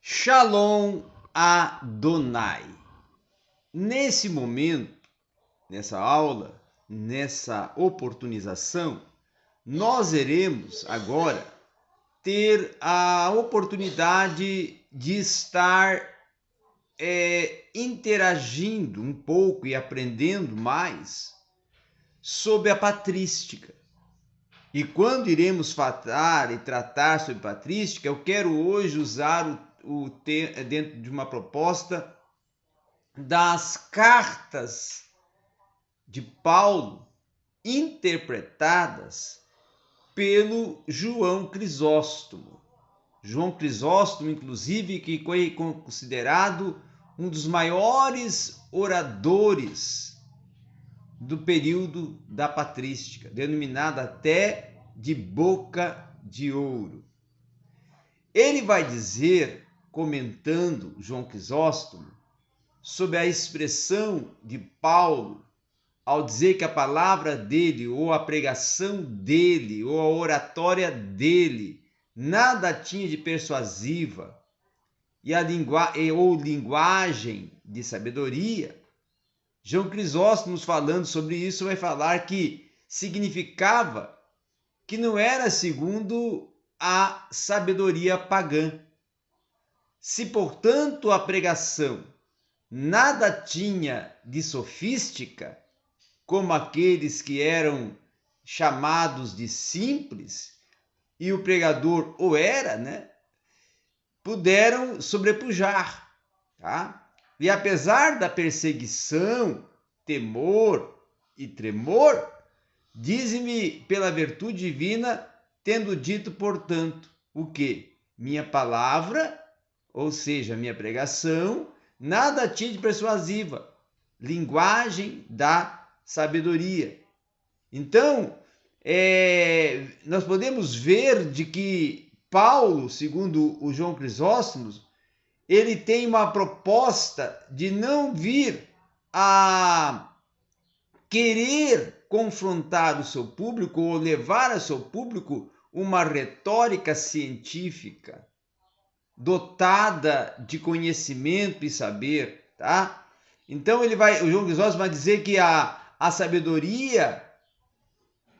Shalom Adonai. Nesse momento, nessa aula, nessa oportunização, nós iremos agora ter a oportunidade de estar interagindo um pouco e aprendendo mais sobre a patrística. E quando iremos falar e tratar sobre patrística, eu quero hoje usar dentro de uma proposta das cartas de Paulo interpretadas pelo João Crisóstomo. João Crisóstomo, inclusive, que foi considerado um dos maiores oradores do período da patrística, denominada até de boca de ouro. Ele vai dizer, comentando João Crisóstomo, sobre a expressão de Paulo ao dizer que a palavra dele, ou a pregação dele, ou a oratória dele, nada tinha de persuasiva, ou linguagem de sabedoria. João Crisóstomo, falando sobre isso, vai falar que significava que não era segundo a sabedoria pagã. Se, portanto, a pregação nada tinha de sofística, como aqueles que eram chamados de simples, e o pregador o era, puderam sobrepujar, tá? E apesar da perseguição, temor e tremor, dize-me pela virtude divina, tendo dito, portanto, o quê? Minha palavra, ou seja, minha pregação, nada tinha de persuasiva, linguagem da sabedoria. Então, nós podemos ver de que Paulo, segundo o João Crisóstomo, ele tem uma proposta de não vir a querer confrontar o seu público ou levar ao seu público uma retórica científica dotada de conhecimento e saber, tá? Então o João Crisóstomo vai dizer que a sabedoria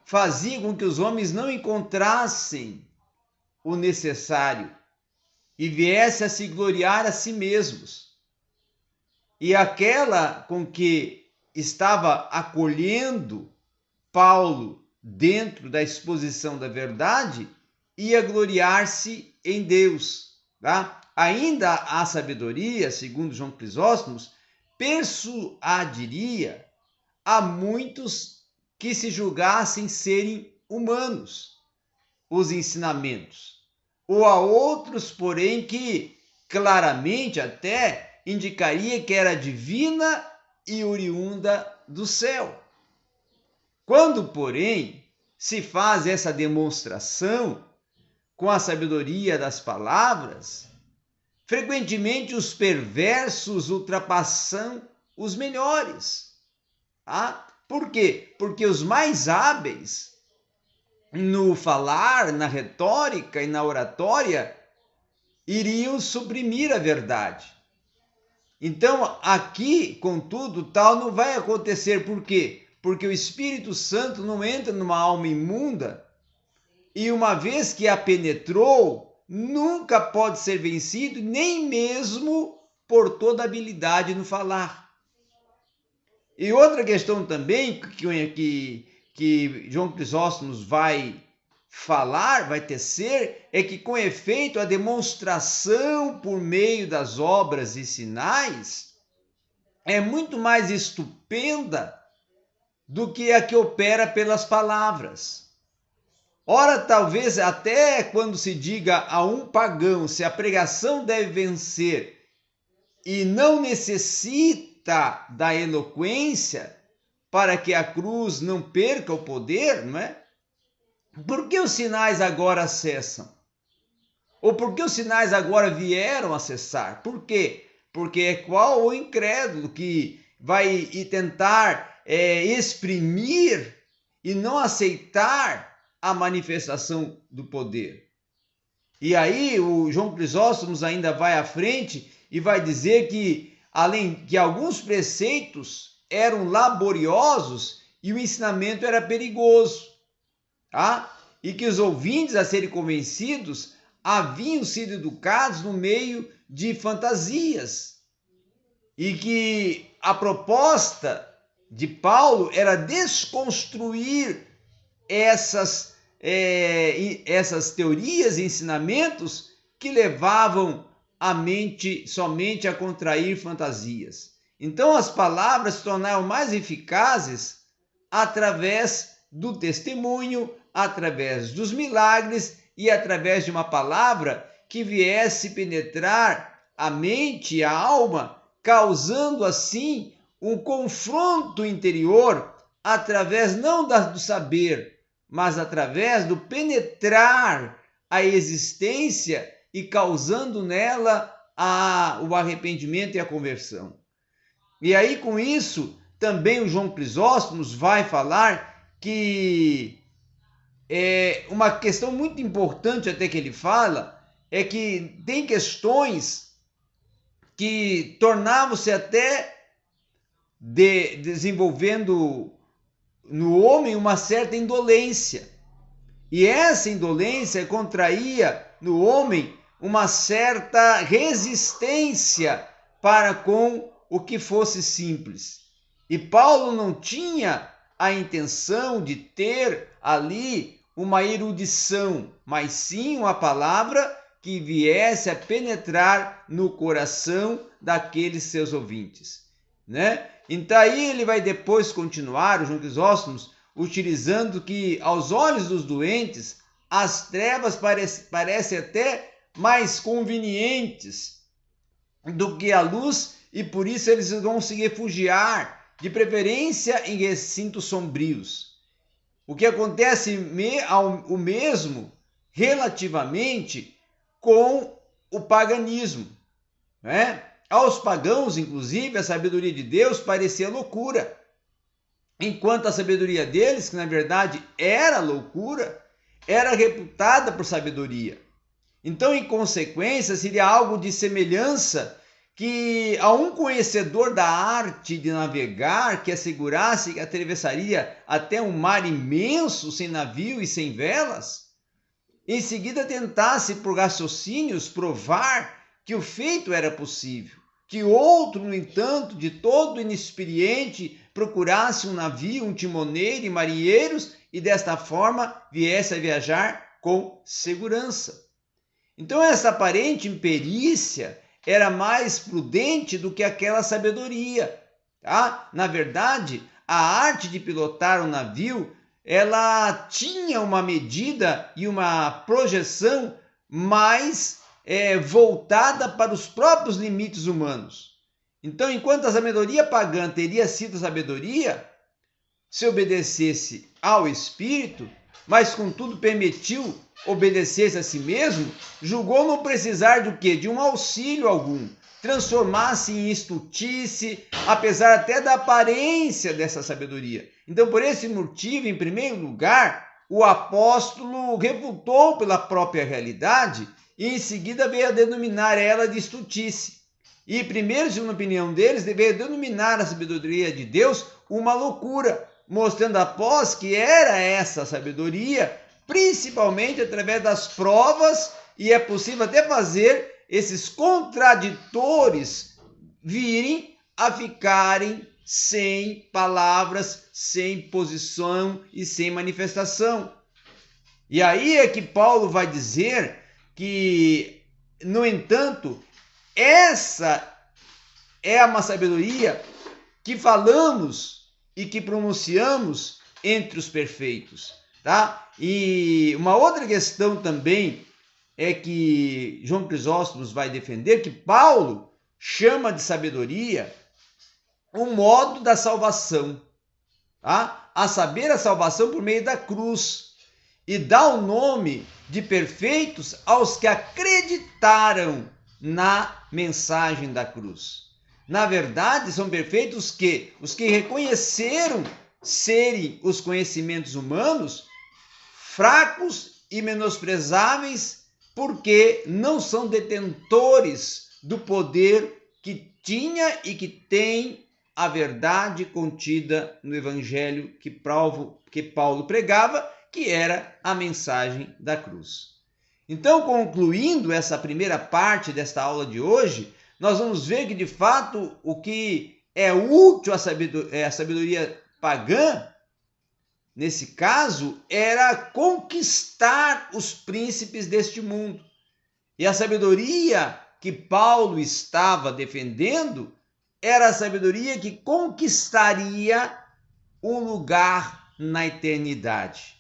fazia com que os homens não encontrassem o necessário e viessem a se gloriar a si mesmos. E aquela com que estava acolhendo Paulo dentro da exposição da verdade ia gloriar-se em Deus. Tá? Ainda a sabedoria, segundo João Crisóstomo, persuadiria a muitos que se julgassem serem humanos os ensinamentos, ou a outros, porém, que claramente até indicaria que era divina e oriunda do céu. Quando, porém, se faz essa demonstração com a sabedoria das palavras, frequentemente os perversos ultrapassam os melhores. Tá? Por quê? Porque os mais hábeis no falar, na retórica e na oratória iriam suprimir a verdade. Então, aqui, contudo, tal não vai acontecer. Por quê? Porque o Espírito Santo não entra numa alma imunda e, uma vez que a penetrou, nunca pode ser vencido, nem mesmo por toda habilidade no falar. E outra questão também que João Crisóstomo vai falar, vai tecer, é que com efeito a demonstração por meio das obras e sinais é muito mais estupenda do que a que opera pelas palavras. Ora, talvez até quando se diga a um pagão se a pregação deve vencer e não necessita da eloquência para que a cruz não perca o poder, não é? Por que os sinais agora cessam? Ou por que os sinais agora vieram a cessar? Por quê? Porque é qual o incrédulo que vai tentar exprimir e não aceitar a manifestação do poder. E aí o João Crisóstomo ainda vai à frente e vai dizer que, além que alguns preceitos eram laboriosos e o ensinamento era perigoso, tá? E que os ouvintes a serem convencidos haviam sido educados no meio de fantasias e que a proposta de Paulo era desconstruir essas teorias e ensinamentos que levavam a mente somente a contrair fantasias. Então as palavras se tornaram mais eficazes através do testemunho, através dos milagres e através de uma palavra que viesse penetrar a mente e a alma, causando assim um confronto interior através não do saber, mas através do penetrar a existência e causando nela o arrependimento e a conversão. E aí com isso também o João Crisóstomo vai falar que uma questão muito importante até que ele fala é que tem questões que tornavam-se até desenvolvendo no homem uma certa indolência. E essa indolência contraía no homem uma certa resistência para com o que fosse simples. E Paulo não tinha a intenção de ter ali uma erudição, mas sim uma palavra que viesse a penetrar no coração daqueles seus ouvintes, né? Então aí ele vai depois continuar, o João Crisóstomo, utilizando que aos olhos dos doentes as trevas parecem até mais convenientes do que a luz e por isso eles vão se refugiar, de preferência em recintos sombrios. O que acontece o mesmo relativamente com o paganismo, né? Aos pagãos, inclusive, a sabedoria de Deus parecia loucura, enquanto a sabedoria deles, que na verdade era loucura, era reputada por sabedoria. Então, em consequência, seria algo de semelhança que a um conhecedor da arte de navegar que assegurasse que atravessaria até um mar imenso sem navio e sem velas, em seguida tentasse por raciocínios provar que o feito era possível, que outro, no entanto, de todo inexperiente, procurasse um navio, um timoneiro e marinheiros e desta forma viesse a viajar com segurança. Então essa aparente imperícia era mais prudente do que aquela sabedoria, tá? Na verdade, a arte de pilotar um navio, ela tinha uma medida e uma projeção mais voltada para os próprios limites humanos. Então, enquanto a sabedoria pagã teria sido sabedoria, se obedecesse ao Espírito, mas contudo permitiu obedecer-se a si mesmo, julgou não precisar do quê? De um auxílio algum, transformar-se em estultice, apesar até da aparência dessa sabedoria. Então, por esse motivo, em primeiro lugar, o apóstolo refutou pela própria realidade e em seguida veio a denominar ela de estultice. E primeiro, segundo a opinião deles, veio denominar a sabedoria de Deus uma loucura, mostrando após que era essa sabedoria, principalmente através das provas, e é possível até fazer esses contraditores virem a ficarem sem palavras, sem posição e sem manifestação. E aí é que Paulo vai dizer que, no entanto, essa é uma sabedoria que falamos e que pronunciamos entre os perfeitos, tá? E uma outra questão também é que João Crisóstomo vai defender que Paulo chama de sabedoria o modo da salvação, tá? A saber, a salvação por meio da cruz, e dá o nome de perfeitos aos que acreditaram na mensagem da cruz. Na verdade, são perfeitos os que reconheceram serem os conhecimentos humanos fracos e menosprezáveis porque não são detentores do poder que tinha e que tem a verdade contida no evangelho que Paulo pregava, que era a mensagem da cruz. Então, concluindo essa primeira parte desta aula de hoje, nós vamos ver que, de fato, o que é útil à sabedoria pagã, nesse caso, era conquistar os príncipes deste mundo. E a sabedoria que Paulo estava defendendo era a sabedoria que conquistaria um lugar na eternidade.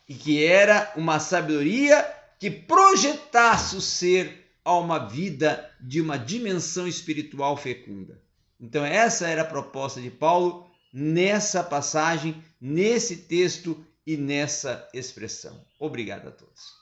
E que era uma sabedoria que projetasse o ser a uma vida de uma dimensão espiritual fecunda. Então essa era a proposta de Paulo nessa passagem, nesse texto e nessa expressão. Obrigado a todos.